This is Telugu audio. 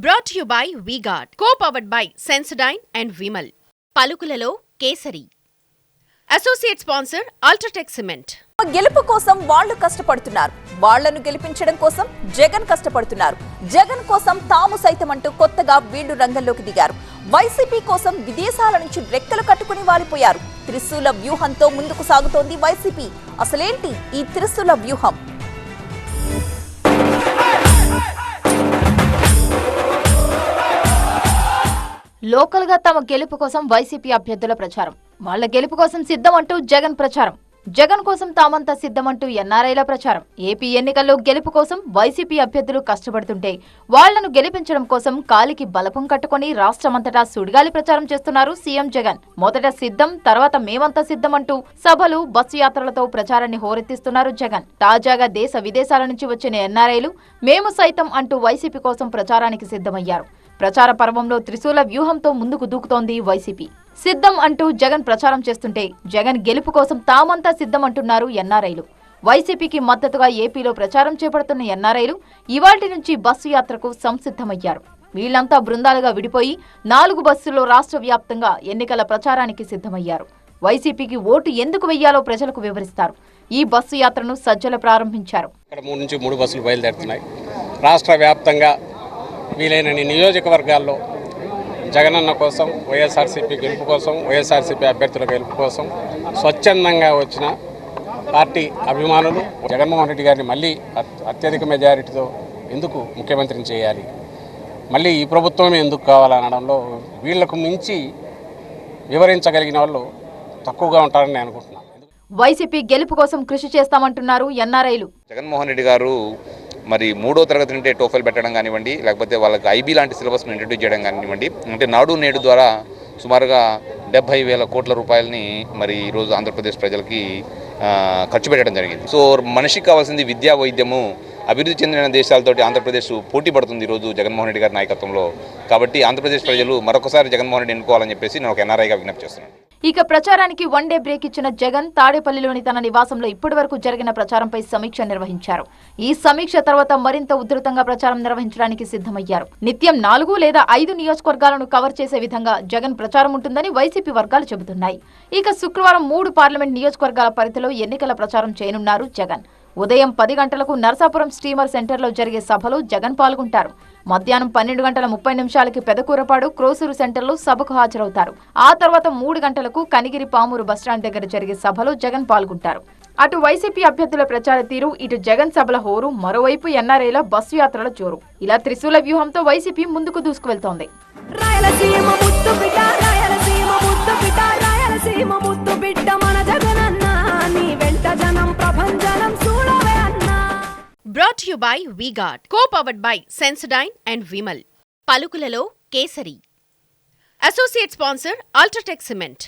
Brought to you by V-Guard, co-powered by Sensodyne and Vimal. పలుకులలో Kesari. Associate sponsor UltraTech cement. గెలుపు కోసం వాళ్ళు కష్టపడుతున్నారు. వాళ్లను గెలిపించడం కోసం జగన్ కష్టపడుతున్నారు. జగన్ కోసం తాము సైతం అంటూ కొత్తగా వీళ్లు రంగంలోకి దిగారు. వైసీపీ కోసం విదేశాల నుంచి రెక్కలు కట్టుకుని వాలిపోయారు. త్రిశూల వ్యూహంతో ముందుకు సాగుతోంది వైసీపీ. అసలేంటి ఈ త్రిశూల వ్యూహం? లోకల్ గా తమ గెలుపు కోసం వైసీపీ అభ్యర్థుల ప్రచారం. వాళ్ల గెలుపు కోసం సిద్ధం అంటూ జగన్ ప్రచారం. జగన్ కోసం తామంతా సిద్ధమంటూ ఎన్ఆర్ఐల ప్రచారం. ఏపీ ఎన్నికల్లో గెలుపు కోసం వైసీపీ అభ్యర్థులు కష్టపడుతుంటే వాళ్లను గెలిపించడం కోసం కాలికి బలపం కట్టుకుని రాష్ట్రమంతటా సుడిగాలి ప్రచారం చేస్తున్నారు సీఎం జగన్. మొదట సిద్ధం, తర్వాత మేమంతా సిద్ధం అంటూ సభలు, బస్సు యాత్రలతో ప్రచారాన్ని హోరెత్తిస్తున్నారు జగన్. తాజాగా దేశ విదేశాల నుంచి వచ్చిన ఎన్ఆర్ఐలు మేము సైతం అంటూ వైసీపీ కోసం ప్రచారానికి సిద్ధమయ్యారు. ప్రచార పర్వంలో త్రిశూల వ్యూహంతో ముందుకు దూకుతోంది వైసీపీ. సిద్ధం అంటూ జగన్ ప్రచారం చేస్తుంటే జగన్ గెలుపు కోసం తామంతా సిద్ధం అంటున్నారు ఎన్ఆర్ఐలు. వైసీపీకి మద్దతుగా ఏపీలో ప్రచారం చేపడుతున్న ఎన్ఆర్ఐలు ఇవాల్టి నుంచి బస్సు యాత్రకు సంసిద్ధమయ్యారు. వీళ్లంతా బృందాలుగా విడిపోయి 4 బస్సుల్లో రాష్ట్ర వ్యాప్తంగా ఎన్నికల ప్రచారానికి సిద్ధమయ్యారు. వైసీపీకి ఓటు ఎందుకు వెయ్యాలో ప్రజలకు వివరిస్తారు. ఈ బస్సు యాత్రను సజ్జల ప్రారంభించారు. 3 నుంచి 3 బస్సులు బయలుదేరుతున్నాయి. రాష్ట్ర వ్యాప్తంగా వీలైనన్ని నియోజకవర్గాల్లో జగనన్న కోసం, వైఎస్ఆర్సీపీ గెలుపు కోసం, వైఎస్ఆర్సీపీ అభ్యర్థుల గెలుపు కోసం స్వచ్ఛందంగా వచ్చిన పార్టీ అభిమానులు జగన్మోహన్ రెడ్డి గారిని మళ్ళీ అత్యధిక మెజారిటీతో ఎందుకు ముఖ్యమంత్రిని చేయాలి, మళ్ళీ ఈ ప్రభుత్వమే ఎందుకు కావాలనడంలో వీళ్లకు మించి వివరించగలిగిన వాళ్ళు తక్కువగా ఉంటారని నేను అనుకుంటున్నాను. వైసీపీ గెలుపు కోసం కృషి చేస్తామంటున్నారు ఎన్ఆర్ఐలు. జగన్మోహన్ రెడ్డి గారు మరి 3వ తరగతి నుండి టోఫెల్ పెట్టడం కానివ్వండి, లేకపోతే వాళ్ళకి ఐబీ లాంటి సిలబస్ను ఇంట్రడ్యూస్ చేయడం కానివ్వండి, అంటే నాడు నేడు ద్వారా సుమారుగా 70,000 కోట్ల రూపాయలని మరి ఈరోజు ఆంధ్రప్రదేశ్ ప్రజలకి ఖర్చు పెట్టడం జరిగింది. సో మనిషికి కావాల్సింది విద్యా, వైద్యము. అభివృద్ధి చెందిన దేశాలతోటి ఆంధ్రప్రదేశ్ పోటీ పడుతుంది ఈరోజు జగన్మోహన్ రెడ్డి గారి నాయకత్వంలో. కాబట్టి ఆంధ్రప్రదేశ్ ప్రజలు మరొకసారి జగన్మోహన్ రెడ్డి ఎన్నుకోవాలని చెప్పేసి నేను ఒక ఎన్ఆర్ఐగా విజ్ఞప్తి చేస్తున్నాను. ఇక ప్రచారానికి 1 డే బ్రేక్ ఇచ్చిన జగన్ తాడేపల్లిలోని తన నివాసంలో ఇప్పటివరకు జరిగిన ప్రచారంపై సమీక్ష నిర్వహించారు. ఈ సమీక్ష తర్వాత మరింత ఉధృతంగా ప్రచారం నిర్వహించడానికి సిద్ధమయ్యారు. నిత్యం 4 లేదా 5 నియోజకవర్గాలను కవర్ చేసే విధంగా జగన్ ప్రచారం ఉంటుందని వైసీపీ వర్గాలు చెబుతున్నాయి. ఇక శుక్రవారం 3 పార్లమెంట్ నియోజకవర్గాల పరిధిలో ఎన్నికల ప్రచారం చేయనున్నారు జగన్. ఉదయం 10 గంటలకు నరసాపురం స్టీమర్ సెంటర్లో జరిగే సభలో జగన్ పాల్గొంటారు. మధ్యాహ్నం 12:30 పెదకూరపాడు, క్రోసూరు సెంటర్లో సభకు హాజరవుతారు. ఆ తర్వాత 3 గంటలకు కనిగిరి, పామూరు బస్టాండ్ దగ్గర జరిగే సభలో జగన్ పాల్గొంటారు. అటు వైసీపీ అభ్యర్థుల ప్రచార తీరు, ఇటు జగన్ సభల హోరు, మరోవైపు ఎన్ఆర్ఐల బస్సు యాత్రల జోరు. ఇలా త్రిశూల వ్యూహంతో వైసీపీ ముందుకు దూసుకువెళ్తోంది. Brought to you by V-Guard, co-powered by Sensodyne and Vimal. పలుకులలో Kesari. Associate sponsor UltraTech cement.